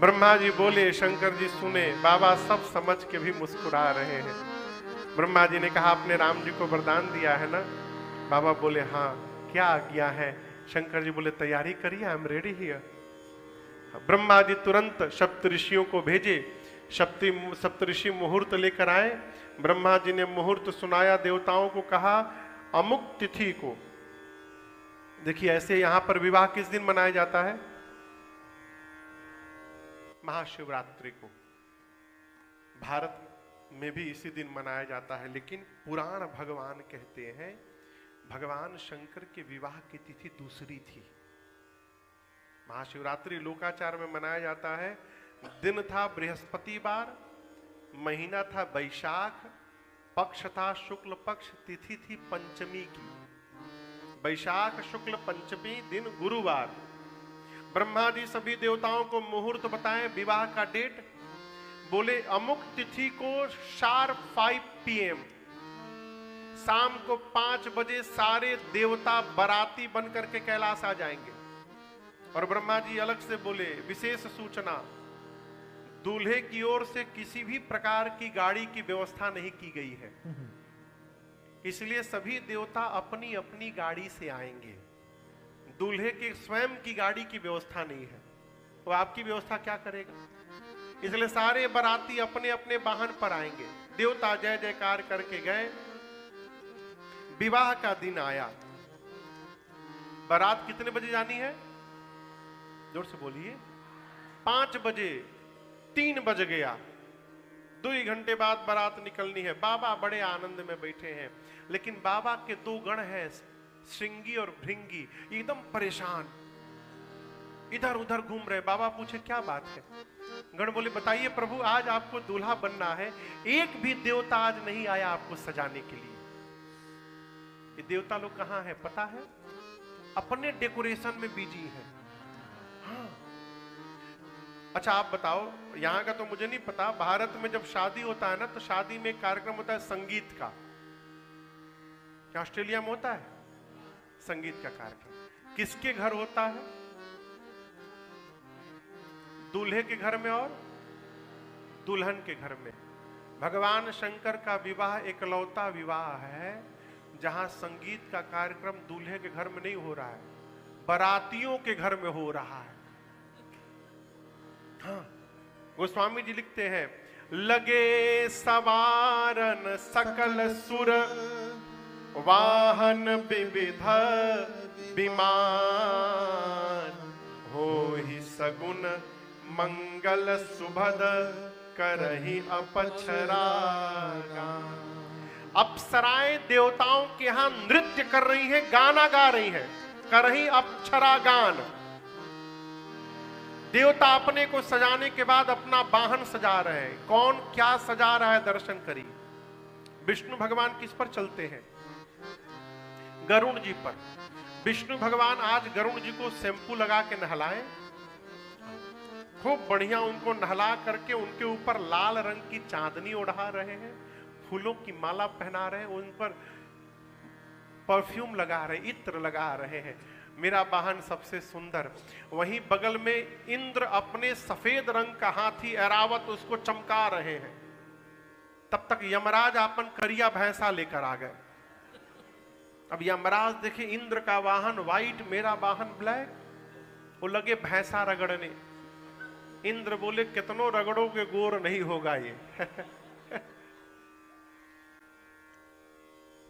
ब्रह्मा जी बोले, शंकर जी सुने, बाबा सब समझ के भी मुस्कुरा रहे हैं। ब्रह्मा जी ने कहा आपने राम जी को वरदान दिया है ना? बाबा बोले हाँ, क्या आज्ञा है? शंकर जी बोले तैयारी करिए, I am ready here. Brahma ji तुरंत सप्त ऋषियों को भेजे, सप्तऋषि मुहूर्त लेकर आए। ब्रह्मा जी ने मुहूर्त सुनाया, देवताओं को कहा अमुक तिथि को, देखिए ऐसे यहां पर विवाह किस दिन मनाया जाता है? महाशिवरात्रि को। भारत में भी इसी दिन मनाया जाता है, लेकिन पुराण भगवान कहते हैं भगवान शंकर के विवाह की तिथि दूसरी थी। महाशिवरात्रि लोकाचार में मनाया जाता है। दिन था बृहस्पतिवार, महीना था वैशाख, पक्ष था शुक्ल पक्ष, तिथि थी पंचमी की। वैशाख शुक्ल पंचमी, दिन गुरुवार। ब्रह्मा जी सभी देवताओं को मुहूर्त बताएं, विवाह का डेट। बोले अमुक तिथि को शार्प 5 PM, शाम को 5 बजे सारे देवता बाराती बनकर के कैलाश आ जाएंगे। और ब्रह्मा जी अलग से बोले विशेष सूचना, दूल्हे की ओर से किसी भी प्रकार की गाड़ी की व्यवस्था नहीं की गई है, इसलिए सभी देवता अपनी अपनी गाड़ी से आएंगे। दूल्हे के स्वयं की गाड़ी की व्यवस्था नहीं है, वो आपकी व्यवस्था क्या करेगा? इसलिए सारे बाराती अपने अपने वाहन पर आएंगे। देवता जय जयकार करके गए। विवाह का दिन आया। बारात कितने बजे जानी है? जोर से बोलिए। 5 बजे। 3 बज गया, 2 घंटे बाद बारात निकलनी है। बाबा बड़े आनंद में बैठे हैं, लेकिन बाबा के 2 गण हैं, श्रृंगी और भृंगी, एकदम परेशान, इधर उधर घूम रहे। बाबा पूछे क्या बात है? गण बोले बताइए प्रभु, आज आपको दूल्हा बनना है, एक भी देवता आज नहीं आया आपको सजाने के लिए। ये देवता लोग कहां है पता है? अपने डेकोरेशन में बिजी है। हाँ। अच्छा आप बताओ, यहां का तो मुझे नहीं पता, भारत में जब शादी होता है ना, तो शादी में एक कार्यक्रम होता है संगीत का। क्या ऑस्ट्रेलिया में होता है संगीत का कार्यक्रम? किसके घर होता है? दूल्हे के घर में और दुल्हन के घर में। भगवान शंकर का विवाह एकलौता विवाह है जहां संगीत का कार्यक्रम दूल्हे के घर में नहीं हो रहा है, बारातियों के घर में हो रहा है। हाँ, गोस्वामी जी लिखते हैं, लगे सवारन सकल सुर, वाहन विविध विमान, हो ही सगुन मंगल सुभद, करहि अपक्षरा गान। अप्सराएं देवताओं के यहां नृत्य कर रही हैं, गाना गा रही हैं, करहि अप्सरा गान। देवता अपने को सजाने के बाद अपना वाहन सजा रहे हैं। कौन क्या सजा रहा है दर्शन करिए। विष्णु भगवान किस पर चलते हैं? गरुड़ जी पर। विष्णु भगवान आज गरुड़ जी को शैंपू लगा के नहलाएं, खूब बढ़िया उनको नहला करके उनके ऊपर लाल रंग की चांदनी ओढ़ा रहे हैं, फूलों की माला पहना रहे हैं, उन पर परफ्यूम लगा रहे, इत्र लगा रहे हैं। मेरा वाहन सबसे सुंदर। वहीं बगल में इंद्र अपने सफेद रंग का हाथी ऐरावत उसको चमका रहे हैं। तब तक यमराज अपन करिया भैंसा लेकर आ गए। अब यमराज देखे इंद्र का वाहन व्हाइट, मेरा वाहन ब्लैक, वो लगे भैंसा रगड़ने। इंद्र बोले कितनों रगड़ोगे गोर नहीं होगा ये।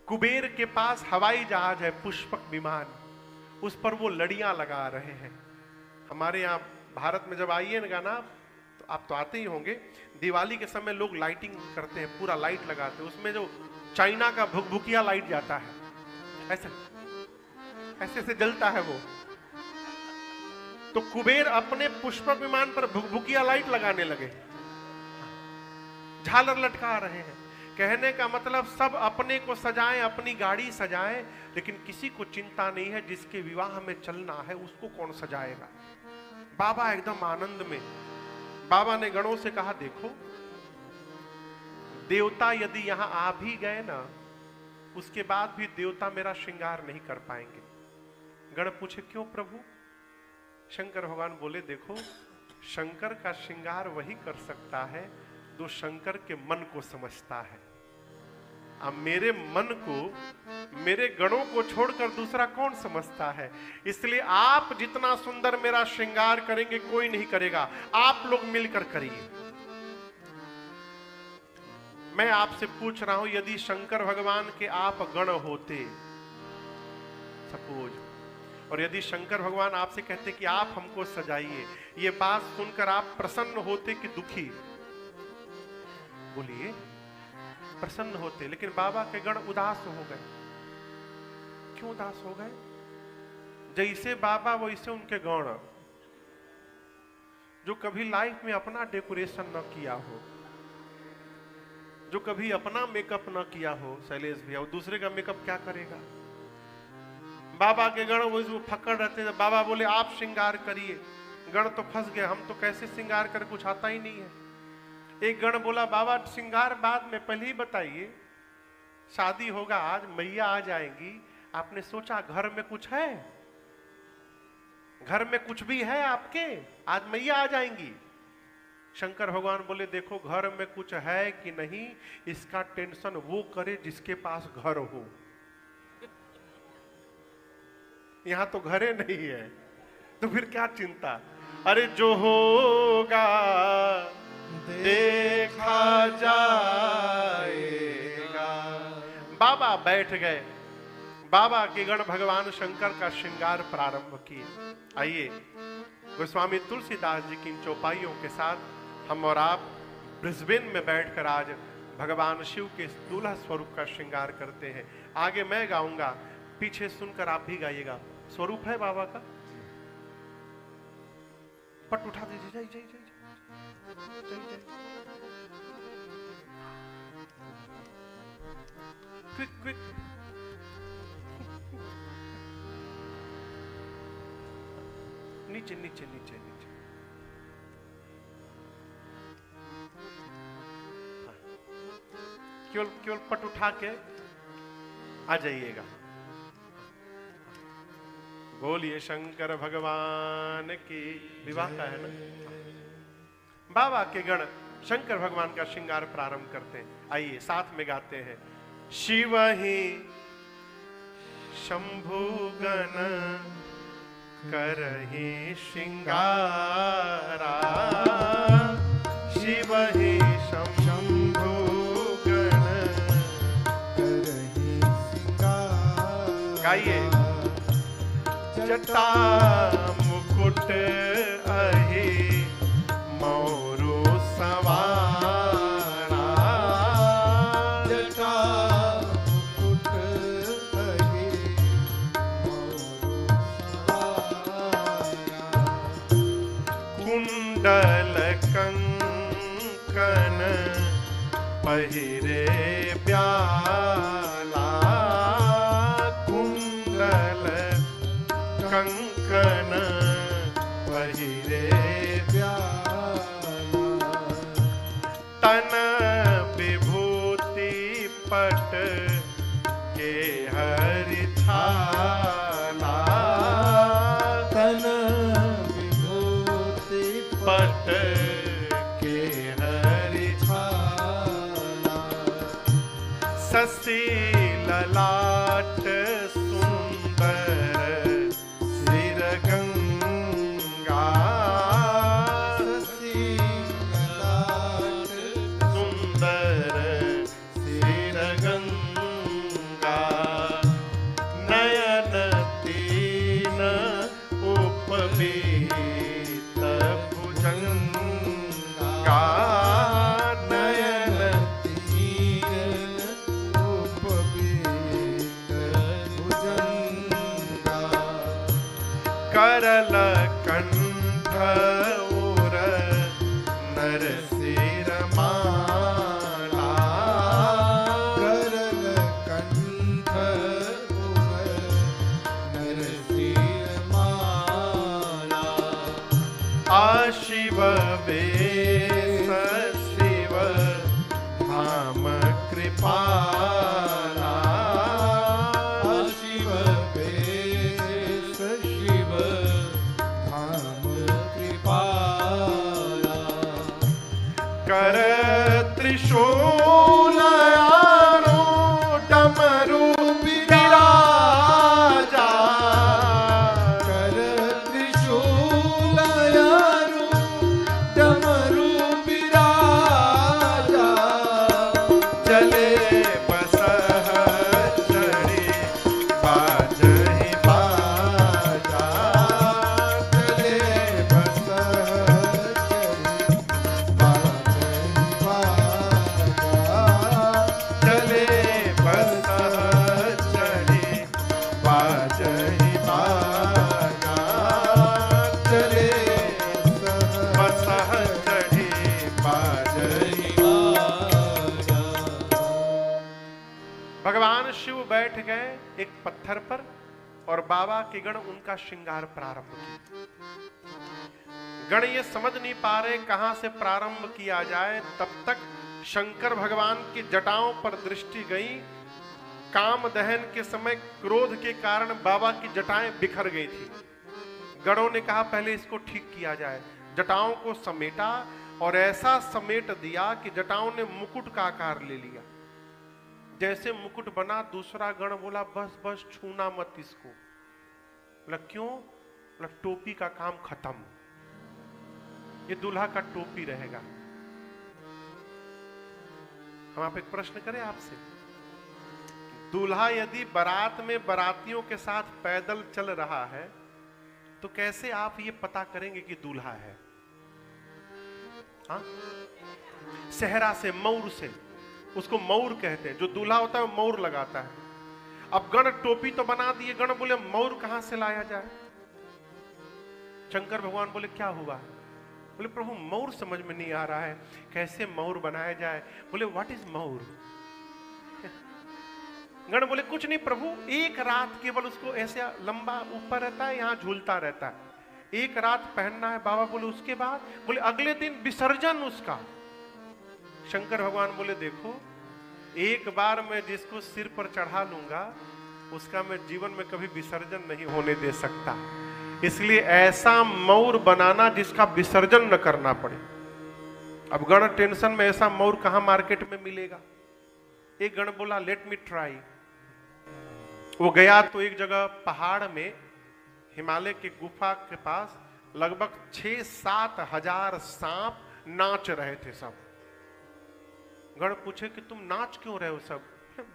कुबेर के पास हवाई जहाज है, पुष्पक विमान, उस पर वो लड़ियां लगा रहे हैं। हमारे यहाँ भारत में जब आइए ना, तो आप तो आते ही होंगे, दिवाली के समय लोग लाइटिंग करते हैं, पूरा लाइट लगाते हैं, उसमें जो चाइना का भुकभुकिया लाइट जाता है, ऐसे ऐसे से जलता है वो। तो कुबेर अपने पुष्पक विमान पर भुकभुकिया लाइट लगाने लगे, झालर लटका रहे हैं। कहने का मतलब सब अपने को सजाएं, अपनी गाड़ी सजाएं, लेकिन किसी को चिंता नहीं है जिसके विवाह में चलना है उसको कौन सजाएगा। बाबा एकदम आनंद में। बाबा ने गणों से कहा देखो, देवता यदि यहां आ भी गए ना, उसके बाद भी देवता मेरा श्रृंगार नहीं कर पाएंगे। गण पूछे क्यों प्रभु? शंकर भगवान बोले देखो, शंकर का श्रृंगार वही कर सकता है जो शंकर के मन को समझता है। अब मेरे मन को, मेरे गणों को छोड़कर दूसरा कौन समझता है? इसलिए आप जितना सुंदर मेरा श्रृंगार करेंगे कोई नहीं करेगा, आप लोग मिलकर करिए। मैं आपसे पूछ रहा हूं, यदि शंकर भगवान के आप गण होते सपोज, और यदि शंकर भगवान आपसे कहते कि आप हमको सजाइए, ये बात सुनकर आप प्रसन्न होते कि दुखी? बोलिए, प्रसन्न होते। लेकिन बाबा के गण उदास हो गए। क्यों उदास हो गए? जैसे बाबा वैसे उनके गण, जो कभी लाइफ में अपना डेकोरेशन न किया हो, जो कभी अपना मेकअप न किया हो, शैलेश भैया, वो दूसरे का मेकअप क्या करेगा? बाबा के गण वो फक्कड़ रहते थे। बाबा बोले आप श्रृंगार करिए, गण तो फंस गए, हम तो कैसे श्रृंगार कर, कुछ आता ही नहीं है। एक गण बोला बाबा श्रृंगार बाद में, पहले ही बताइए, शादी होगा आज, मैया आ जाएंगी, आपने सोचा घर में कुछ है? घर में कुछ भी है आपके? आज मैया आ जाएंगी। शंकर भगवान बोले देखो घर में कुछ है कि नहीं, इसका टेंशन वो करे जिसके पास घर हो। यहां तो घरे नहीं है, तो फिर क्या चिंता? अरे जो होगा देखा जाएगा। बाबा बैठ गए। बाबा के गण भगवान शंकर का श्रृंगार प्रारंभ किए। आइए गोस्वामी तुलसीदास जी की इन चौपाइयों के साथ हम और आप ब्रिस्बेन में बैठकर आज भगवान शिव के दूल्हा स्वरूप का श्रृंगार करते हैं। आगे मैं गाऊंगा, पीछे सुनकर आप भी गाइएगा। स्वरूप है बाबा का, पट उठा दीजिए। जय जय जय जय जय। Quick quick. नीचे नीचे नीचे नीचे। केवल केवल पट उठा के आ जाइएगा। बोलिए शंकर भगवान की। विवाह का है ना? बाबा के गण शंकर भगवान का श्रृंगार प्रारंभ करते हैं। आइए साथ में गाते हैं। शिव ही शंभु गण करहि श्रृंगारा, शिव ही शंभु गण करहि श्रृंगारा। गाइए। जटा मुकुट अहि मोरु सवारा, जटा मुकुट अहि मोरु सवारा, कुंडल कंकन पहिरे ब्याला, कुंडल कंकन पहिरे ब्याला, तन विभूति पट के हरि छाला, तन विभूति पट के हरि छाला, शशि ललाट सुंदर सिर गंगा, शशि ललाट सुंदर सिर गंगा, नयन तीन उपवीत भुजंगा, नयन तीन उपवीत भुजंगा, करल कंठ उर नरसिर माला, करल कंठ उर नरसिर माला, आशिव वेश शिव धाम कृपाला, आशिव वेश शिव धाम कृपाला, कर त्रिशूल आरूढ़ डमरू बिराजा, कर त्रिशूल आरूढ़ डमरू बिराजा, चले बसहचरी बाजहि बाजा, चले बसहचरी बाजहि बाजा, चले बसहचरी बाजहि बाजा, चले बसहचरी बाजहि। भगवान शिव बैठ गए एक पत्थर पर और बाबा के गण उनका श्रृंगार प्रारंभ किया। गण ये समझ नहीं पा रहे कहां से प्रारंभ किया जाए, तब तक शंकर भगवान की जटाओं पर दृष्टि गई। काम दहन के समय क्रोध के कारण बाबा की जटाएं बिखर गई थी। गणों ने कहा पहले इसको ठीक किया जाए। जटाओं को समेटा और ऐसा समेट दिया कि जटाओं ने मुकुट का आकार ले लिया। जैसे मुकुट बना, दूसरा गण बोला बस बस छूना मत इसको। बोला क्यों? बोला टोपी का काम खत्म, ये दूल्हा का टोपी रहेगा। हम आप एक प्रश्न करें आपसे, दूल्हा यदि बारात में बारातियों के साथ पैदल चल रहा है तो कैसे आप ये पता करेंगे कि दूल्हा है? हाँ? सेहरा से, मौर से, उसको मौर कहते हैं। जो दूल्हा होता है वो मौर लगाता है। अब गण टोपी तो बना दिए, गण बोले मौर कहां से लाया जाए? शंकर भगवान बोले क्या हुआ? बोले प्रभु मौर समझ में नहीं आ रहा है, कैसे मौर बनाया जाए? बोले व्हाट इज मौर? गण बोले कुछ नहीं प्रभु, एक रात केवल उसको ऐसे लंबा ऊपर रहता है, यहां झूलता रहता है, एक रात पहनना है। बाबा बोले उसके बाद? बोले अगले दिन विसर्जन उसका। शंकर भगवान बोले देखो, एक बार मैं जिसको सिर पर चढ़ा लूंगा उसका मैं जीवन में कभी विसर्जन नहीं होने दे सकता। इसलिए ऐसा मौर बनाना जिसका विसर्जन न करना पड़े। अब गण टेंशन में, ऐसा मौर कहां मार्केट में मिलेगा? एक गण बोला लेट मी ट्राई। वो गया तो एक जगह पहाड़ में, हिमालय के गुफा के पास लगभग 6-7 हजार सांप नाच रहे थे सब। गण पूछे कि तुम नाच क्यों रहे हो सब?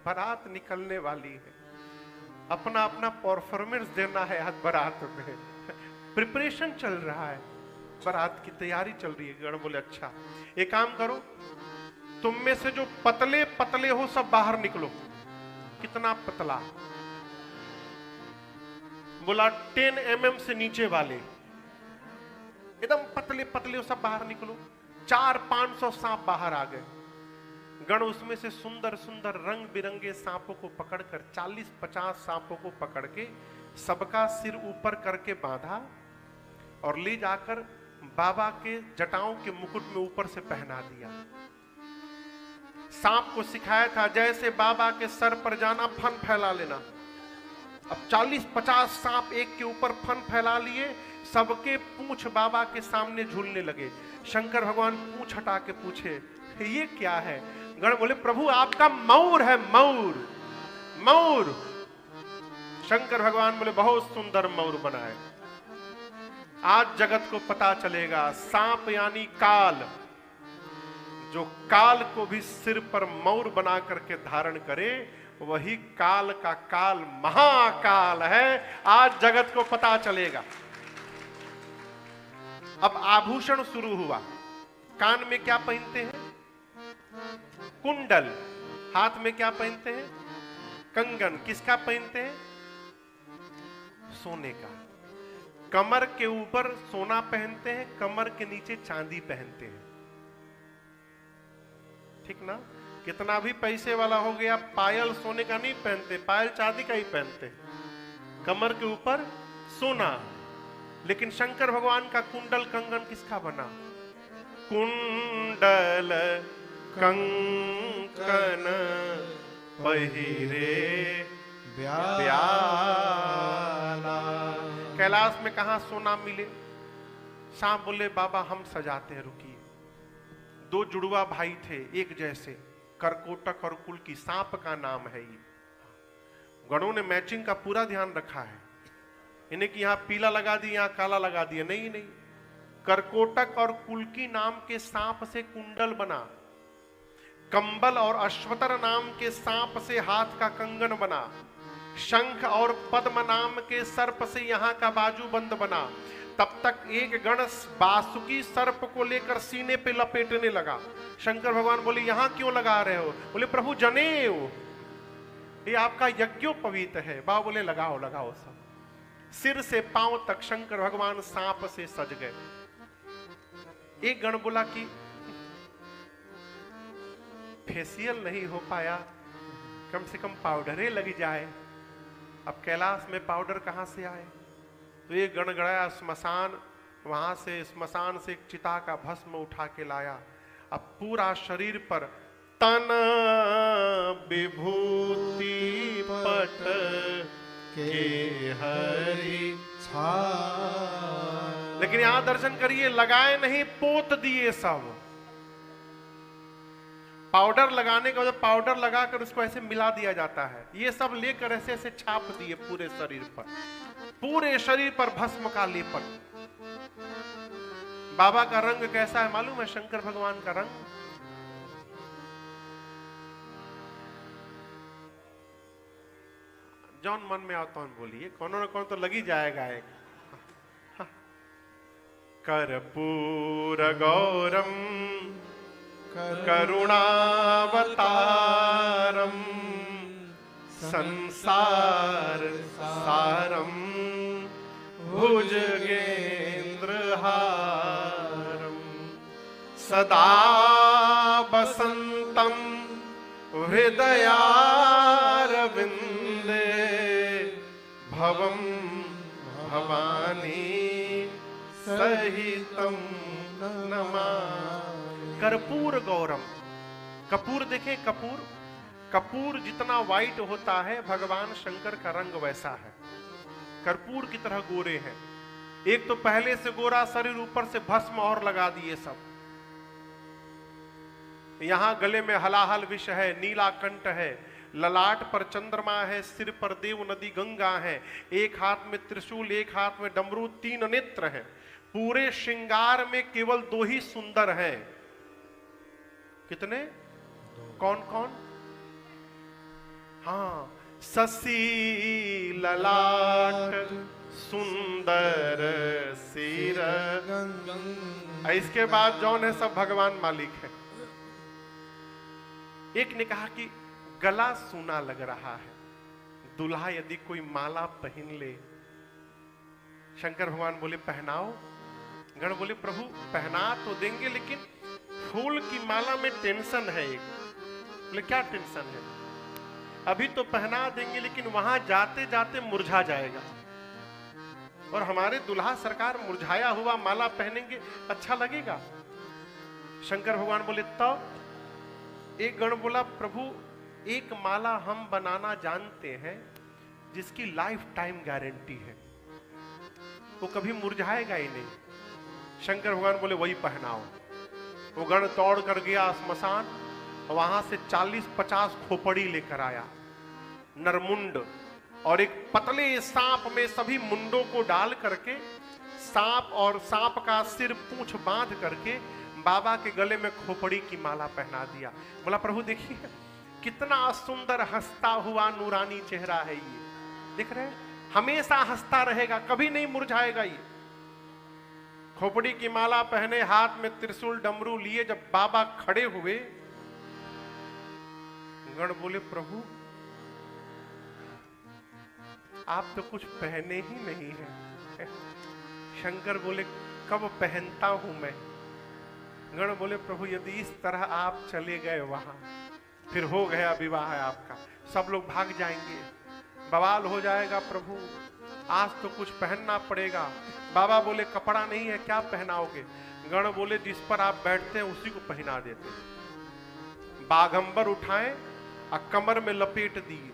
बारात निकलने वाली है, अपना अपना परफॉर्मेंस देना है आज बारात में, प्रिपरेशन चल रहा है, बारात की तैयारी चल रही है। गण बोले अच्छा एक काम करो, तुम में से जो पतले पतले हो सब बाहर निकलो। कितना पतला? बोला 10 mm से नीचे वाले, एकदम पतले पतले हो सब बाहर निकलो। 400-500 सांप बाहर आ गए। गण उसमें से सुंदर सुंदर रंग बिरंगे सांपों को पकड़कर, 40-50 सांपों को पकड़ के सबका सिर ऊपर करके बांधा और ले जाकर बाबा के जटाओं के मुकुट में ऊपर से पहना दिया। सांप को सिखाया था जैसे बाबा के सर पर जाना, फन फैला लेना। अब 40-50 सांप एक के ऊपर फन फैला लिए, सबके पूंछ बाबा के सामने झूलने लगे। शंकर भगवान पूंछ हटा के पूछे ये क्या है? गण बोले प्रभु आपका मौर है, मौर मौर। शंकर भगवान बोले बहुत सुंदर मौर बनाए। आज जगत को पता चलेगा सांप यानी काल, जो काल को भी सिर पर मौर बना करके धारण करे वही काल का काल महाकाल है। आज जगत को पता चलेगा। अब आभूषण शुरू हुआ। कान में क्या पहनते हैं? कुंडल। हाथ में क्या पहनते हैं? कंगन। किसका पहनते हैं? सोने का। कमर के ऊपर सोना पहनते हैं, कमर के नीचे चांदी पहनते हैं। ठीक ना? कितना भी पैसे वाला हो गया, पायल सोने का नहीं पहनते, पायल चांदी का ही पहनते। कमर के ऊपर सोना। लेकिन शंकर भगवान का कुंडल कंगन किसका बना? कुंडल कंकन पहिरे ब्याला। कैलाश में कहां सोना मिले? सांप बोले बाबा हम सजाते हैं, रुकिए। दो जुड़वा भाई थे एक जैसे, करकोटक और कुल्की, सांप का नाम है ये। गणों ने मैचिंग का पूरा ध्यान रखा है, इन्हें कि यहां पीला लगा दिया यहां काला लगा दिया, नहीं नहीं। करकोटक और कुल्की नाम के सांप से कुंडल बना, कंबल और अश्वतर नाम के सांप से हाथ का कंगन बना, शंख और पद्म नाम के सर्प से यहां का बाजूबंद बना। तब तक एक गण बासुकी सर्प को लेकर सीने पे लपेटने लगा। शंकर भगवान बोले यहां क्यों लगा रहे हो? बोले प्रभु जनेऊ, ये आपका यज्ञोपवीत है। बाबा बोले लगाओ लगाओ सब। सिर से पांव तक शंकर भगवान सांप से सज गए। एक गण बोला कि फेशियल नहीं हो पाया, कम से कम पाउडर लग जाए। अब कैलाश में पाउडर कहां से आए? तो ये गणगणाया स्मशान, वहां से स्मशान से एक चिता का भस्म उठा के लाया। अब पूरा शरीर पर तन विभूति पट के हरि छा। लेकिन यहां दर्शन करिए, लगाए नहीं, पोत दिए सब। पाउडर लगाने के बाद पाउडर लगाकर उसको ऐसे मिला दिया जाता है, ये सब लेकर ऐसे ऐसे छाप दिए पूरे शरीर पर, पूरे शरीर पर भस्म का लेपन। बाबा का रंग कैसा है मालूम है? शंकर भगवान का रंग जौन मन में आता है बोलिए, कौन न कौन तो लग ही जाएगा एक। कर्पूर गौरम करुणावतारम संसार सारम भुजगेंद्रहारम सदा वसंतम हृदयारविंदे भवम भवानी सहितम नमामि। कर्पूर गौरम, कपूर देखे, कपूर, कपूर जितना वाइट होता है भगवान शंकर का रंग वैसा है, कर्पूर की तरह गोरे हैं। एक तो पहले से गोरा शरीर, ऊपर से भस्म और लगा दिए सब। यहां गले में हलाहल विष है, नीला कंठ है, ललाट पर चंद्रमा है, सिर पर देव नदी गंगा है, एक हाथ में त्रिशूल, एक हाथ में डमरू, 3 नेत्र हैं। पूरे श्रृंगार में केवल 2 ही सुंदर हैं। कितने? कौन कौन? हाँ, शशि ललाट सुंदर सिर, इसके बाद जौन है सब भगवान मालिक है। एक ने कहा कि गला सूना लग रहा है, दूल्हा यदि कोई माला पहन ले। शंकर भगवान बोले पहनाओ। गण बोले प्रभु पहना तो देंगे, लेकिन फूल की माला में टेंशन है एक। बोले क्या टेंशन है? अभी तो पहना देंगे, लेकिन वहां जाते जाते मुरझा जाएगा, और हमारे दुल्हा सरकार मुरझाया हुआ माला पहनेंगे, अच्छा लगेगा? शंकर भगवान बोले तब। एक गण बोला प्रभु एक माला हम बनाना जानते हैं जिसकी लाइफ टाइम गारंटी है, वो कभी मुरझाएगा ही नहीं। शंकर भगवान बोले वही पहनाओ। वो गण दौड़ कर गया स्मशान, वहां से 40-50 खोपड़ी लेकर आया, नरमुंड, और एक पतले सांप में सभी मुंडों को डाल करके, सांप और सांप का सिर पूंछ बांध करके बाबा के गले में खोपड़ी की माला पहना दिया। बोला प्रभु देखिए कितना सुंदर हंसता हुआ नूरानी चेहरा है ये, देख रहे हैं? हमेशा हंसता रहेगा, कभी नहीं मुरझाएगा ये। खोपड़ी की माला पहने, हाथ में त्रिशूल डमरू लिए जब बाबा खड़े हुए, गण बोले प्रभु आप तो कुछ पहने ही नहीं है। शंकर बोले कब पहनता हूं मैं? गण बोले प्रभु यदि इस तरह आप चले गए वहां, फिर हो गया विवाह है आपका, सब लोग भाग जाएंगे, बवाल हो जाएगा प्रभु, आज तो कुछ पहनना पड़ेगा। बाबा बोले कपड़ा नहीं है क्या पहनाओगे? गण बोले जिस पर आप बैठते हैं उसी को पहना देते। बाघंबर उठाए और कमर में लपेट दिए,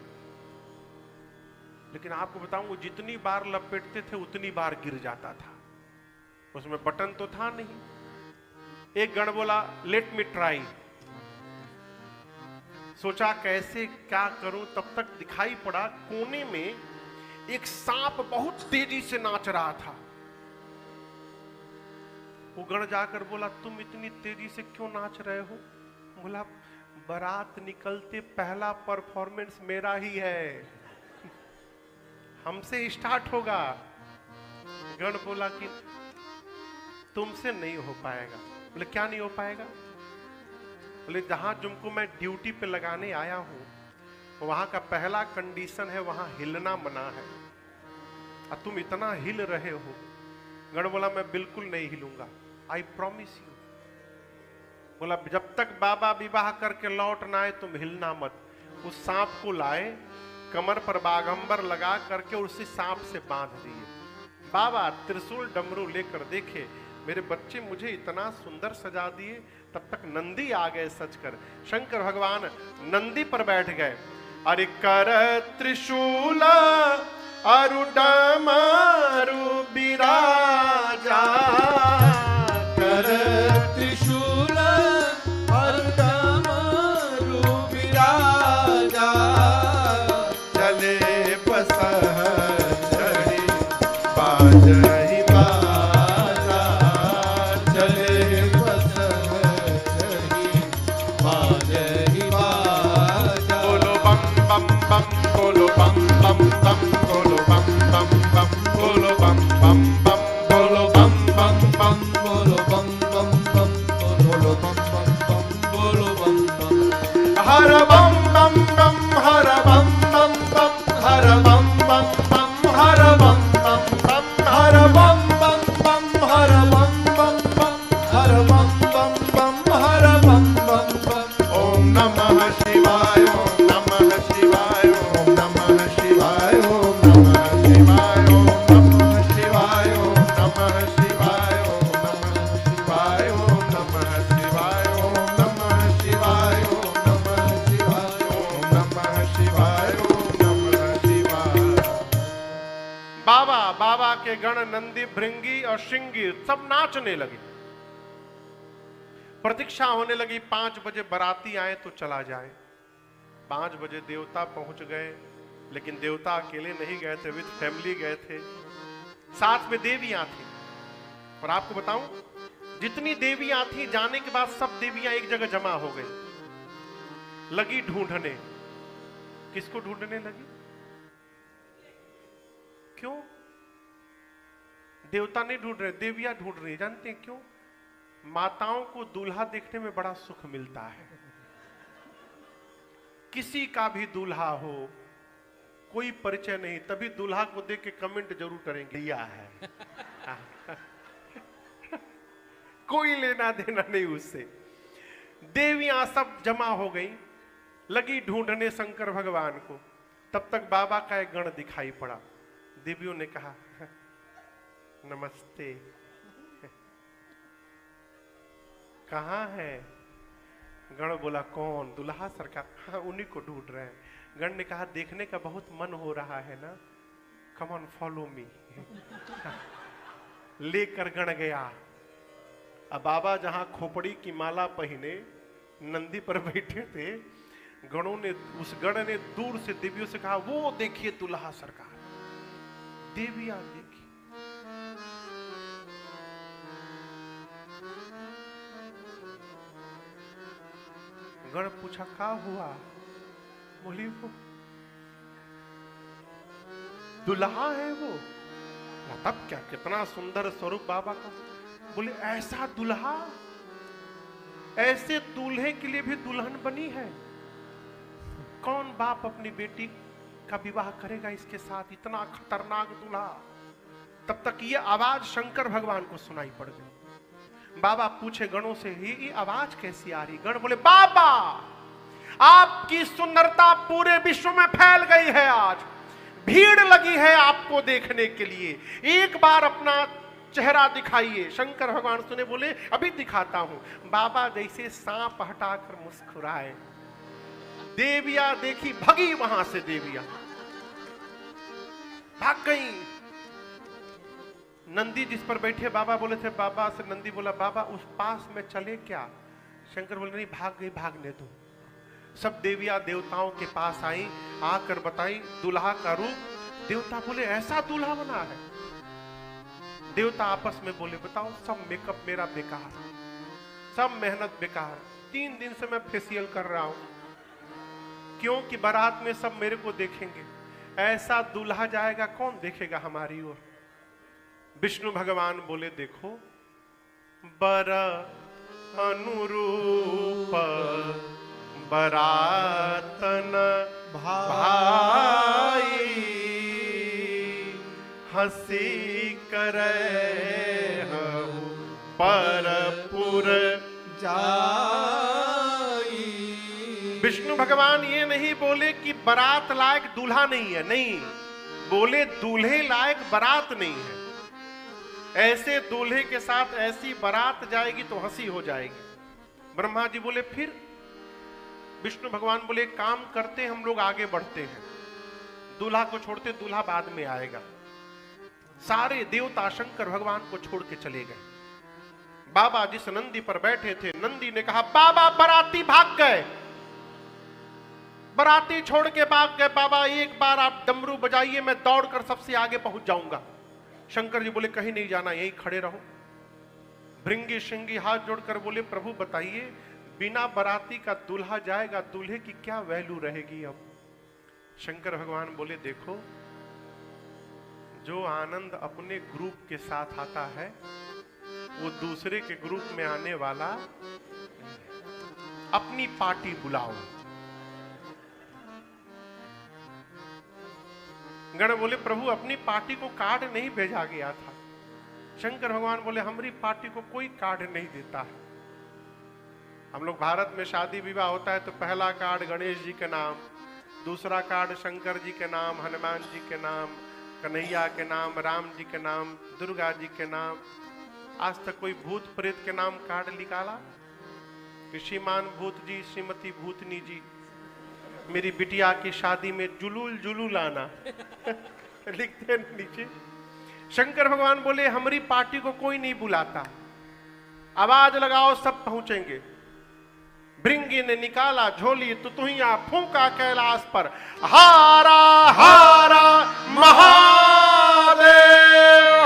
लेकिन आपको बताऊं वो जितनी बार लपेटते थे उतनी बार गिर जाता था, उसमें बटन तो था नहीं। एक गण बोला लेट मी ट्राई। सोचा कैसे क्या करूं, तब तक दिखाई पड़ा कोने में एक सांप बहुत तेजी से नाच रहा था। वो गण जाकर बोला तुम इतनी तेजी से क्यों नाच रहे हो? बोला बारात निकलते पहला परफॉर्मेंस मेरा ही है, हमसे स्टार्ट होगा। गण बोला कि तुमसे नहीं हो पाएगा। बोले क्या नहीं हो पाएगा? बोले जहां तुमको मैं ड्यूटी पे लगाने आया हूं वहां का पहला कंडीशन है वहां हिलना मना है, और तुम इतना हिल रहे हो। गण बोला मैं बिल्कुल नहीं हिलूंगा, आई प्रॉमिस यू। बोला जब तक बाबा विवाह करके लौट ना आए तुम हिलना मत। उस सांप को लाए, कमर पर बाघंबर लगा करके उसी सांप से बांध दिए। बाबा त्रिशूल डमरू लेकर देखे मेरे बच्चे मुझे इतना सुंदर सजा दिए। तब तक नंदी आ गए सजकर। शंकर भगवान नंदी पर बैठ गए। अरे कर त्रिशूल अरु डमरू बिराजा, कर त्रिशूल अरु डमरू बिराजा, चले पसहरी बाजहि बाजा, चले पसहरी बाजहि बाजा। बोलो बम बम बम, बोलो बम बम बम, बोलो बम बम बम, बोलो बम बम बम, बोलो बम बम बम, बोलो बम बम बम, बोलो बम बम बम, बोलो बम बम। हर बम बम बम, हर बम बम बम, हर बम बम बम, हर बम बम बम, हर बम बम बम, हर बम बम बम, हर बम बम बम, हर बम बम बम। ओम नमः शिवाय, ओम नमः शिवाय, ओम नमः शिवाय, ओम नमः शिवाय, ओम नमः शिवाय, ओम नमः शिवाय, ओम नमः शिवाय, ओम नमः शिवाय, ओम नमः शिवाय, ओम नमः शिवाय, ओम नमः शिवाय, ओम नमः शिवाय। बाबा के गण नंदी भृंगी और श्रृंगी सब नाचने लगे। प्रतीक्षा होने लगी 5 बजे बाराती आए तो चला जाए। 5 बजे देवता पहुंच गए, लेकिन देवता अकेले नहीं गए थे, विद फैमिली गए थे। साथ में देवियां थी। और आपको बताऊं जितनी देवियां थी जाने के बाद सब देवियां एक जगह जमा हो गई, लगी ढूंढने। किसको ढूंढने लगी? क्यों? देवता नहीं ढूंढ रहे, देवियां ढूंढ रही। जानते हैं क्यों? माताओं को दूल्हा देखने में बड़ा सुख मिलता है। किसी का भी दूल्हा हो, कोई परिचय नहीं, तभी दूल्हा को देख के कमेंट जरूर करेंगे लिया है। कोई लेना देना नहीं उससे। देवियां सब जमा हो गई, लगी ढूंढने शंकर भगवान को। तब तक बाबा का एक गण दिखाई पड़ा। देवियों ने कहा नमस्ते, कहाँ है? गण बोला कौन? दुल्हा सरकार। हाँ उन्हीं को ढूंढ रहे हैं। गण ने कहा देखने का बहुत मन हो रहा है ना, कम ऑन फॉलो मी। लेकर गण गया। अब बाबा जहां खोपड़ी की माला पहने नंदी पर बैठे थे, गणों ने उस गण ने दूर से देवियों से कहा वो देखिए दुल्हा सरकार। देवियां देखी। गण पूछा क्या हुआ? बोली वो दुल्हा है वो। तब क्या, कितना सुंदर स्वरूप बाबा का। बोले ऐसा दुल्हा, ऐसे दूल्हे के लिए भी दुल्हन बनी है। कौन बाप अपनी बेटी का विवाह करेगा इसके साथ? इतना खतरनाक दूल्हा। तब तक ये आवाज शंकर भगवान को सुनाई पड़ गई। बाबा पूछे गणों से ये आवाज कैसी आ रही? गण बोले बाबा आपकी सुंदरता पूरे विश्व में फैल गई है, आज भीड़ लगी है आपको देखने के लिए, एक बार अपना चेहरा दिखाइए। शंकर भगवान सुने, बोले अभी दिखाता हूं। बाबा जैसे सांप हटाकर मुस्कुराए। देवियां देखी, भगी वहां से, देवियां भाग गई। नंदी जिस पर बैठे बाबा बोले थे, बाबा से नंदी बोला, बाबा उस पास में चले क्या? शंकर बोले, नहीं भाग गई, भागने दो। सब देवियां देवताओं के पास आई, आकर बताई दूल्हा का रूप। देवता बोले, ऐसा दूल्हा बना है? देवता आपस में बोले, बताओ, सब मेकअप मेरा बेकार, सब मेहनत बेकार। 3 दिन से मैं फेशियल कर रहा हूं, क्योंकि बारात में सब मेरे को देखेंगे, ऐसा दूल्हा जाएगा, कौन देखेगा हमारी ओर? विष्णु भगवान बोले, देखो, बर अनुरूप बरातन भाई, हंसी करे परपुर जाई। विष्णु भगवान ये नहीं बोले कि बारात लायक दूल्हा नहीं है, नहीं, बोले दूल्हे लायक बारात नहीं है। ऐसे दूल्हे के साथ ऐसी बारात जाएगी तो हंसी हो जाएगी। ब्रह्मा जी बोले, फिर? विष्णु भगवान बोले, काम करते हम लोग आगे बढ़ते हैं, दूल्हा को छोड़ते, दूल्हा बाद में आएगा। सारे देवता शंकर भगवान को छोड़ के चले गए। बाबा जिस नंदी पर बैठे थे, नंदी ने कहा, बाबा बाराती भाग गए, बाराती छोड़ के भाग गए। बाबा एक बार आप डमरू बजाइए, मैं दौड़कर सबसे आगे पहुंच जाऊंगा। शंकर जी बोले, कहीं नहीं जाना, यहीं खड़े रहो। भृंगी श्रृंगी हाथ जोड़कर बोले, प्रभु बताइए, बिना बाराती का दूल्हा जाएगा, दूल्हे की क्या वैल्यू रहेगी अब? शंकर भगवान बोले, देखो, जो आनंद अपने ग्रुप के साथ आता है वो दूसरे के ग्रुप में आने वाला। अपनी पार्टी बुलाओ। गण बोले, प्रभु अपनी पार्टी को कार्ड नहीं भेजा गया था। शंकर भगवान बोले, हमारी पार्टी को कोई कार्ड नहीं देता है। हम लोग भारत में शादी विवाह होता है तो पहला कार्ड गणेश जी के नाम, दूसरा कार्ड शंकर जी के नाम, हनुमान जी के नाम, कन्हैया के नाम, राम जी के नाम, दुर्गा जी के नाम। आज तक कोई भूत प्रेत के नाम कार्ड निकाला? श्रीमान भूत जी, श्रीमती भूतनी जी, मेरी बिटिया की शादी में जुलूल जुलूल आना लिखते नीचे। शंकर भगवान बोले, हमारी पार्टी को कोई नहीं बुलाता, आवाज लगाओ सब पहुंचेंगे। भृंगी ने निकाला झोली, तुतुहिया फूंका कैलाश पर, हारा हारा महादेव,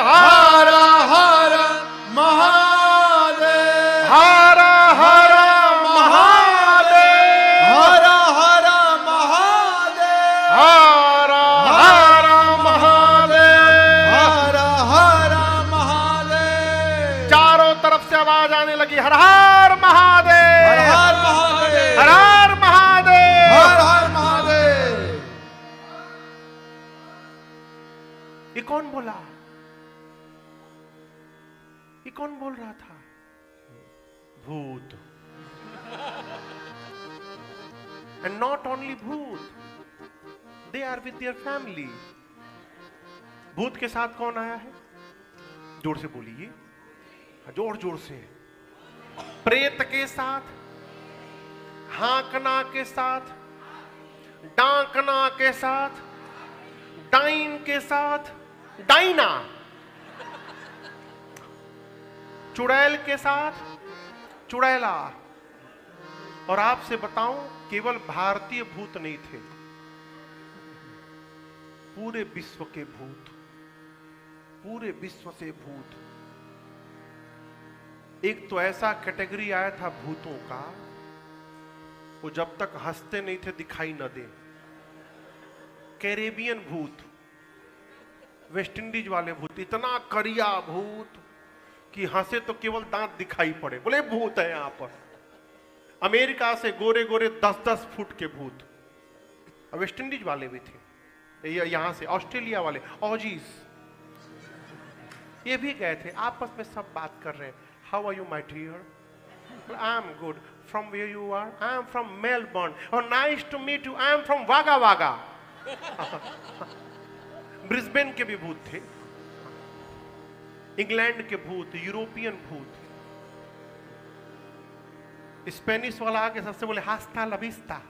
हारा हारा महादेव, हारा हारा महादेव, हारा हारा महादेव, हारा हारा महादेव, हारा हारा महादेव। चारों तरफ से आवाज आने लगी, हर हर महादेव, हर हर महादेव, हर हर महादेव, हर हर महादेव। ये कौन बोला? ये कौन बोल रहा था? भूत। And not only भूत, they are with their family. भूत के साथ कौन आया है? जोर से बोलिए, जोर जोर से। प्रेत के साथ, हांकना के साथ, डांकना के साथ, डाइन के साथ, डाइना, चुड़ैल के साथ, चुड़ैला। और आपसे बताऊं, केवल भारतीय भूत नहीं थे, पूरे विश्व के भूत, पूरे विश्व से भूत। एक तो ऐसा कैटेगरी आया था भूतों का, वो जब तक हंसते नहीं थे दिखाई न दे। कैरेबियन भूत, वेस्ट इंडीज वाले भूत, इतना करिया भूत कि हंसे तो केवल दांत दिखाई पड़े, बोले भूत है यहां पर। अमेरिका से गोरे गोरे 10-10 फुट के भूत, वेस्ट इंडीज वाले भी थे, यहां से ऑस्ट्रेलिया वाले ऑजीज, ये भी गए थे। आपस में सब बात कर रहे हैं, how are you my dear? I am good. From where you are? I am from Melbourne. और nice to meet you, I am from Wagga Wagga. Brisbane के भी भूत थे, इंग्लैंड के भूत, यूरोपियन भूत। स्पेनिश वाला आके सबसे बोले हास्ता लविस्ता।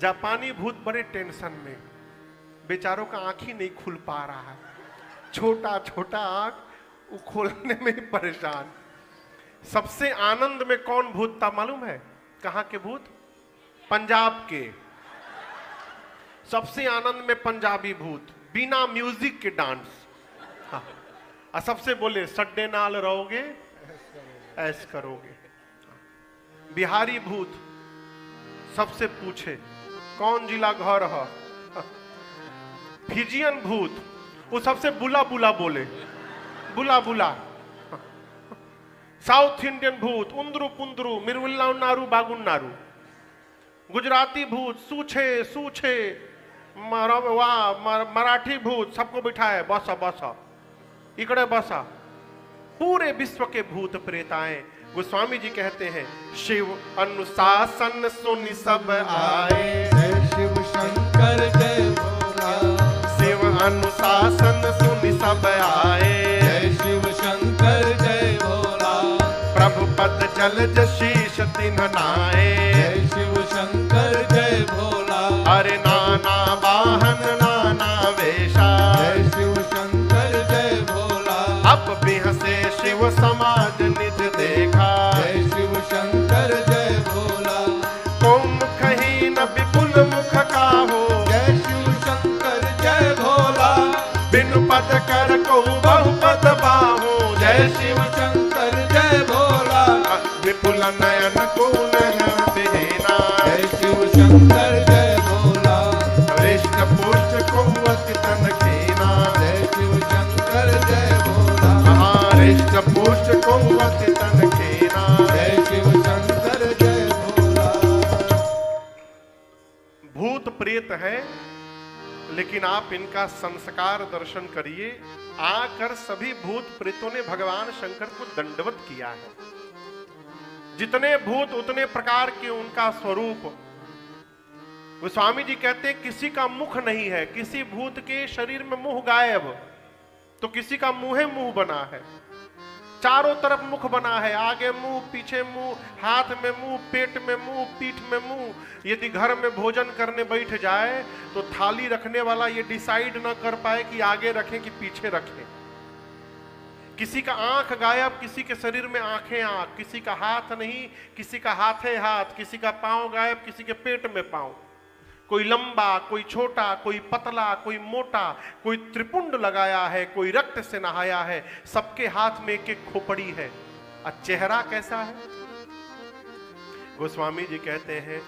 जापानी भूत बड़े टेंशन में, बेचारों का आंख ही नहीं खुल पा रहा है, छोटा छोटा आंख, वो खोलने में ही परेशान। सबसे आनंद में कौन भूत था मालूम है? कहां के भूत? पंजाब के। सबसे आनंद में पंजाबी भूत, बिना म्यूजिक के डांस। हाँ। और सबसे बोले सड्डे नाल रहोगे ऐस करोगे। बिहारी भूत सबसे पूछे कौन जिला घर है। फिजियन भूत वो सबसे बुला बुला बोले, बुला बुला। साउथ इंडियन भूत उंदरू पुंदरू मिरुल्ला नारू बागुन नारू। गुजराती भूत सूछे सूछे। मराठी भूत सबको बिठाए बसा बसा इकड़े बसा। पूरे विश्व के भूत प्रेत आए। गोस्वामी जी कहते हैं शिव अनुशासन सुनि सब आए। जय शिव शंकर जय भोला। शिव अनुशासन सुनि सब आए। जय शिव शंकर जय भोला। प्रभु पद जलज शीश तिन्ह नाए। जय शिव शंकर जय भोला। अरे नाना वाहन नाना वेशा। जय शिव शंकर जय भोला। अब बिहसे शिव समाज निज देखा। जय शिव शंकर जय भोला। को मुखहीन विपुल मुख काहो। जय शिव शंकर जय भोला। बिनु पद कर को बहुपद बाहो। जय शिव शंकर जय भोला। विपुल नयन को नयन बिना। जय शिव शंकर जय भोला। हृष्ट पुष्ट को अति तन खीना। जय शिव शंकर जय भोला। हृष्ट पुष्ट को अति तन खीना। जय शिव शंकर जय भोला। भूत प्रेत है लेकिन आप इनका संस्कार दर्शन करिए। आकर सभी भूत प्रेतों ने भगवान शंकर को दंडवत किया है। जितने भूत उतने प्रकार के उनका स्वरूप। गोस्वामी जी कहते हैं किसी का मुख नहीं है। किसी भूत के शरीर में मुंह गायब, तो किसी का मुंह मुंह बना है। चारों तरफ मुख बना है, आगे मुंह पीछे मुंह, हाथ में मुंह, पेट में मुंह, पीठ में मुंह। यदि घर में भोजन करने बैठ जाए तो थाली रखने वाला ये डिसाइड ना कर पाए कि आगे रखें कि पीछे रखें। किसी का आंख गायब, किसी के शरीर में आंखें आंख, किसी का हाथ नहीं, किसी का हाथे हाथ, किसी का पांव गायब, किसी के पेट में पांव। कोई लंबा, कोई छोटा, कोई पतला, कोई मोटा, कोई त्रिपुंड लगाया है, कोई रक्त से नहाया है। सबके हाथ में एक एक खोपड़ी है। और चेहरा कैसा है? गोस्वामी जी कहते हैं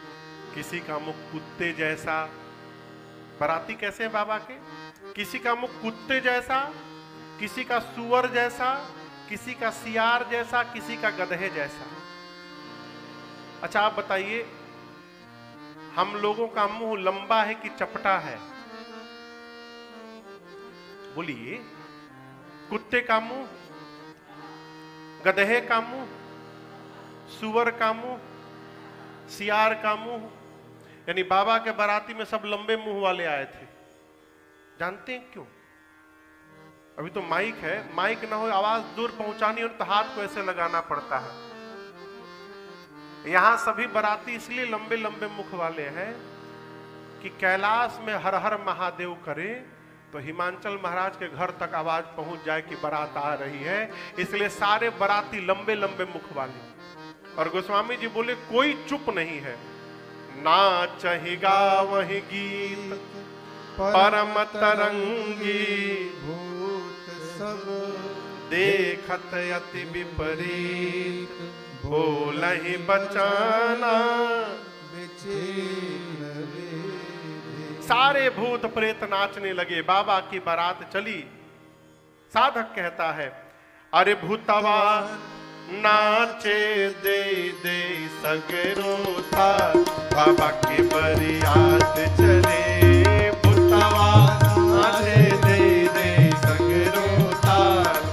किसी का मुख कुत्ते जैसा। बराती कैसे हैं बाबा के? किसी का मुख कुत्ते जैसा, किसी का सुअर जैसा, किसी का सियार जैसा, किसी का गधे जैसा। अच्छा आप बताइए, हम लोगों का मुंह लंबा है कि चपटा है? बोलिए। कुत्ते का मुंह, गधे का मुंह, सुअर का मुंह, सियार का मुंह। यानी बाबा के बाराती में सब लंबे मुंह वाले आए थे। जानते हैं क्यों? अभी तो माइक है, माइक ना हो, आवाज दूर पहुंचानी हो तो हाथ को ऐसे लगाना पड़ता है। यहां सभी बाराती इसलिए लंबे लंबे मुख वाले हैं कि कैलाश में हर हर महादेव करे तो हिमांचल महाराज के घर तक आवाज पहुंच जाए कि बारात आ रही है। इसलिए सारे बाराती लंबे लंबे मुख वाले। और गोस्वामी जी बोले कोई चुप नहीं है। नाचहि गावहि गीत परम तरंगी। भूत सब देखत अति विपरीत बोलहि बचाना। सारे भूत प्रेत नाचने लगे। बाबा की बारात चली। साधक कहता है अरे भूतवा नाचे दे दे सगरो था। बाबा की बरियात चले। भूतवा नाचे दे दे सगरो था।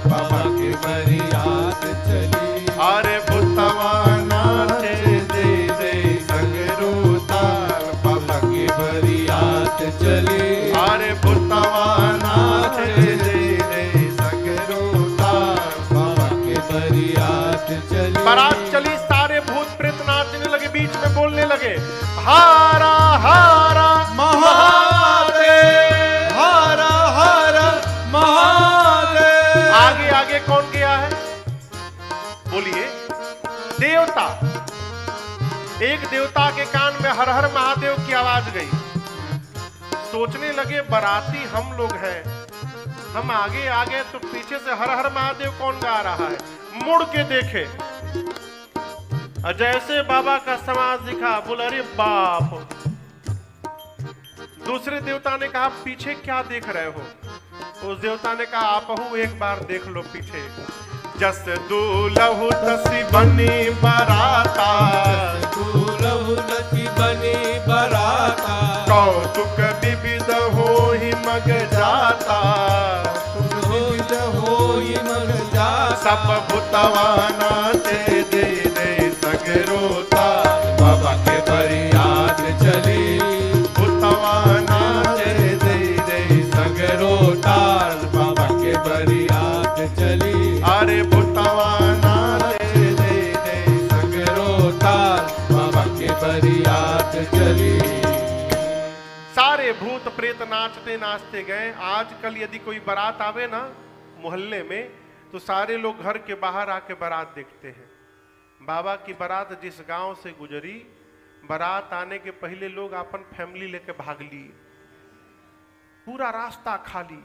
बाबा की बरियात चली। अरे भूतवा नाचे दे दे सगरो था। बाबा की बरियात चली। अरे भूतवा नाचे दे दे सगरो था। बाबा की बरियात चली। बारात चली, सारे भूत प्रेत नाचने लगे, बीच में बोलने लगे हारा हारा महा देवता, एक देवता के कान में हर हर महादेव की आवाज गई। सोचने लगे बाराती हम लोग हैं, हम आगे आ गए तो पीछे से हर हर महादेव कौन गा रहा है। मुड़ के देखे, जैसे बाबा का समाज दिखा, बोला अरे बाप। दूसरे देवता ने कहा पीछे क्या देख रहे हो। उस देवता ने कहा आप एक बार देख लो पीछे। जस दूलहु तसी बनी बराता, दूलहु तसी बनी बराता, कौतुक विविध होहि मग जाता, विविध होहि मग जाता। सब भूतवा नाचे दे दे सगरोता, बाबा के बरियात चली, भूतवा नाचे दे दे सगरोता, बाबा के बरियात चली। अरे भूतवा नाचे दे दे सगरोता, बाबा के बरियात चली। सारे भूत प्रेत नाचते नाचते गए। आजकल यदि कोई बारात आवे ना मोहल्ले में, तो सारे लोग घर के बाहर आके बारात देखते हैं। बाबा की बारात जिस गांव से गुजरी, बारात आने के पहले लोग अपन फैमिली लेके भाग लिए। पूरा रास्ता खाली,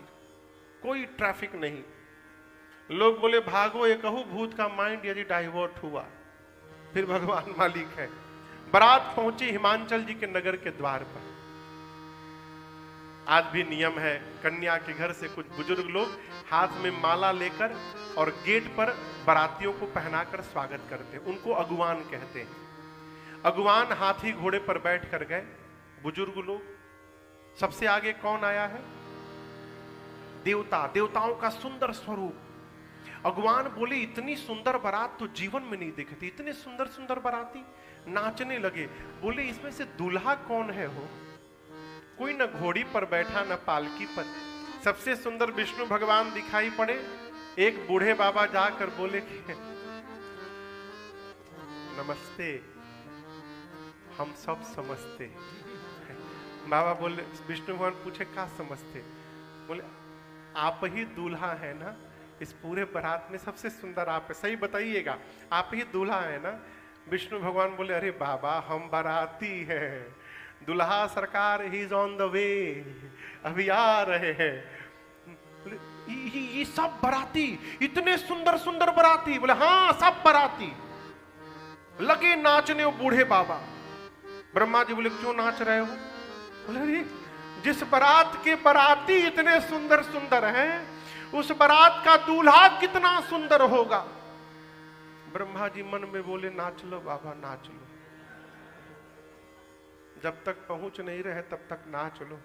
कोई ट्रैफिक नहीं। लोग बोले भागो, ये कहूं भूत का माइंड यदि डाइवर्ट हुआ फिर भगवान मालिक है। बारात पहुंची हिमांचल जी के नगर के द्वार पर। आज भी नियम है, कन्या के घर से कुछ बुजुर्ग लोग हाथ में माला लेकर और गेट पर बारातियों को पहनाकर स्वागत करते हैं। उनको अगुवान कहते हैं। अगुवान हाथी घोड़े पर बैठ कर गए। बुजुर्ग लोग। सबसे आगे कौन आया है? देवता, देवताओं का सुंदर स्वरूप। अगुवान बोले इतनी सुंदर बारात तो जीवन में नहीं देखी थी। इतने सुंदर सुंदर बाराती नाचने लगे। बोले इसमें से दूल्हा कौन है हो? कोई न घोड़ी पर बैठा न पालकी पर। सबसे सुंदर विष्णु भगवान दिखाई पड़े। एक बूढ़े बाबा जाकर बोले कि नमस्ते, हम सब समझते। बाबा बोले, विष्णु भगवान पूछे क्या समझते? बोले आप ही दूल्हा है ना, इस पूरे बारात में सबसे सुंदर आप है, सही बताइएगा, आप ही दूल्हा है ना? विष्णु भगवान बोले अरे बाबा हम बाराती हैं, दुल्हा सरकार he is on the way, अभी आ रहे हैं। ये सब बाराती, इतने सुंदर सुंदर बाराती? बोले हाँ सब बाराती। लगे नाचने वो बूढ़े बाबा। ब्रह्मा जी बोले क्यों नाच रहे हो? बोले अरे जिस बारात के बाराती इतने सुंदर सुंदर हैं, उस बारात का दूल्हा कितना सुंदर होगा। ब्रह्मा जी मन में बोले नाच लो बाबा नाच लो, जब तक पहुंच नहीं रहे तब तक नाच लो।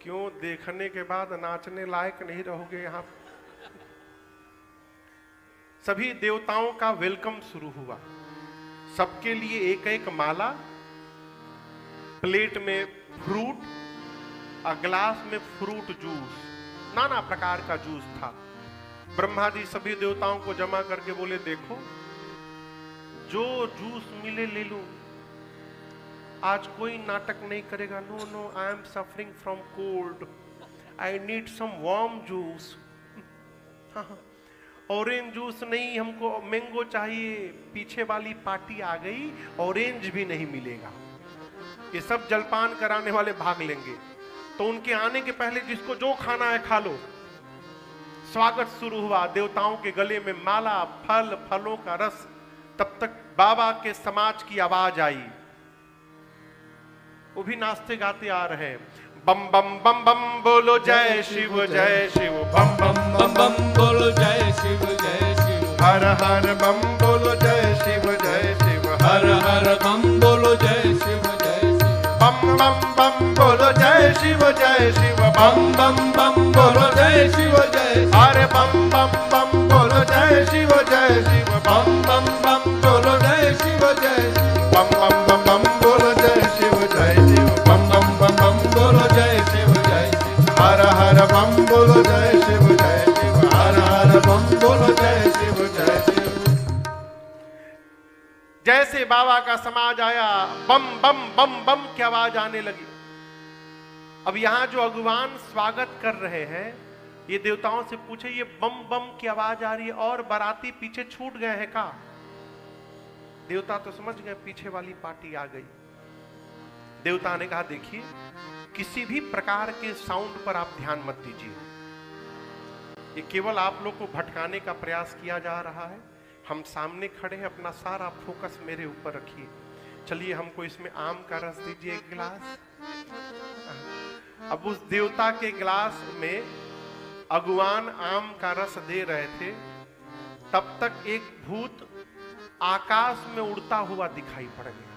क्यों? देखने के बाद नाचने लायक नहीं रहोगे यहां। सभी देवताओं का वेलकम शुरू हुआ। सबके लिए एक एक माला, प्लेट में फ्रूट और ग्लास में फ्रूट जूस, नाना प्रकार का जूस था। ब्रह्मा जी सभी देवताओं को जमा करके बोले देखो जो जूस मिले ले लो, आज कोई नाटक नहीं करेगा। No no, I am suffering from cold, I need some warm juice. Orange juice नहीं, हमको मैंगो चाहिए। पीछे वाली पार्टी आ गई, ऑरेंज भी नहीं मिलेगा। ये सब जलपान कराने वाले भाग लेंगे, तो उनके आने के पहले जिसको जो खाना है खा लो। स्वागत शुरू हुआ। देवताओं के गले में माला, फल, फलों का रस। तब तक बाबा के समाज की आवाज आई, वो भी नाचते गाते आ रहे हैं। बम बम बम बम बोलो जय शिव जय शिव, बम बम बम बम बोलो जय शिव जय शिव, हर हर बम बोलो जय शिव जय शिव, हर हर बम बोलो जय शिव जय शिव, बम बम बम बोलो जय शिव जय शिव, बम बम बम बोलो जय शिव जय शिव, अरे बम बम बम बोलो जय शिव जय शिव, बम बम बम बोलो जय शिव जय शिव, बम बम बम बम बोलो जय शिव जय शिव, बम बम बम बम बोलो जय शिव जय शिव, हर हर बम बोलो जय शिव जय शिव, हर हर बम बोलो जय शिव जय शिव। जैसे बाबा का समाज आया, बम बम बम बम की आवाज आने लगी। अब यहां जो अगुवान स्वागत कर रहे हैं, ये देवताओं से पूछे ये बम बम की आवाज आ रही है और बाराती पीछे छूट गए हैं का? देवता तो समझ गए पीछे वाली पार्टी आ गई। देवता ने कहा देखिए, किसी भी प्रकार के साउंड पर आप ध्यान मत दीजिए, ये केवल आप लोग को भटकाने का प्रयास किया जा रहा है। हम सामने खड़े हैं, अपना सारा फोकस मेरे ऊपर रखिए। चलिए हमको इसमें आम का रस दीजिए एक गिलास। अब उस देवता के गिलास में अगुवान आम का रस दे रहे थे, तब तक एक भूत आकाश में उड़ता हुआ दिखाई पड़ गया।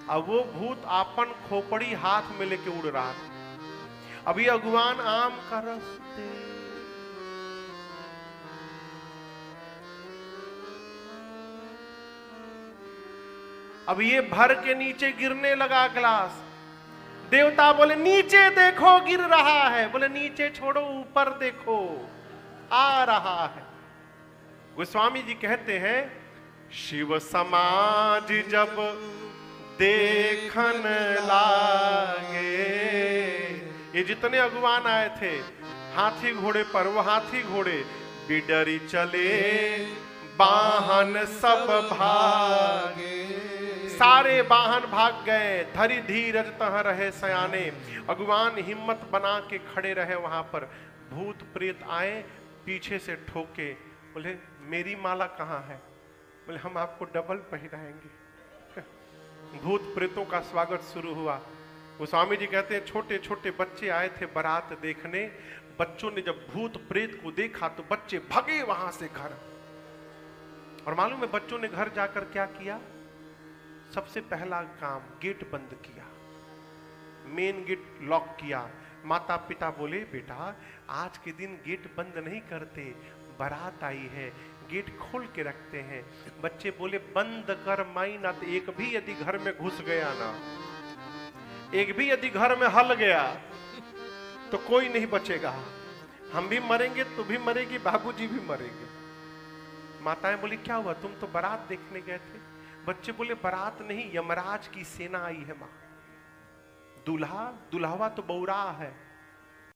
अब वो भूत आपन खोपड़ी हाथ में लेके उड़ रहा था। अभी अगुवान आम का रस दे, अब ये भर के नीचे गिरने लगा गिलास। देवता बोले नीचे देखो गिर रहा है। बोले नीचे छोड़ो, ऊपर देखो आ रहा है। गोस्वामी जी कहते हैं, शिव समाज जब देखन लागे, ये जितने अगुवान आए थे हाथी घोड़े पर, वो हाथी घोड़े बिडरी चले वाहन सब भागे। सारे वाहन भाग गए, धरी धीरज तह रहे सयाने। अगुवान हिम्मत बना के खड़े रहे वहां पर। भूत प्रेत आए, पीछे से ठोके, बोले मेरी माला कहाँ है? बोले हम आपको डबल पहनाएंगे। भूत प्रेतों का स्वागत शुरू हुआ। गोस्वामी जी कहते हैं छोटे छोटे बच्चे आए थे बारात देखने। बच्चों ने जब भूत प्रेत को देखा तो बच्चे भागे वहां से घर। और मालूम है बच्चों ने घर जाकर क्या किया? सबसे पहला काम गेट बंद किया, मेन गेट लॉक किया। माता पिता बोले बेटा आज के दिन गेट बंद नहीं करते, बारात आई है, गेट खोल के रखते हैं। बच्चे बोले बंद कर माई ना, तो एक भी यदि घर में घुस गया ना, एक भी यदि घर में हल गया तो कोई नहीं बचेगा। हम भी मरेंगे, तू भी मरेगी, बाबूजी भी मरेंगे। माताएं बोली क्या हुआ, तुम तो बारात देखने गए थे। बच्चे बोले बारात नहीं, यमराज की सेना आई है मां। दूल्हा दुल्हवा तो बौरा है,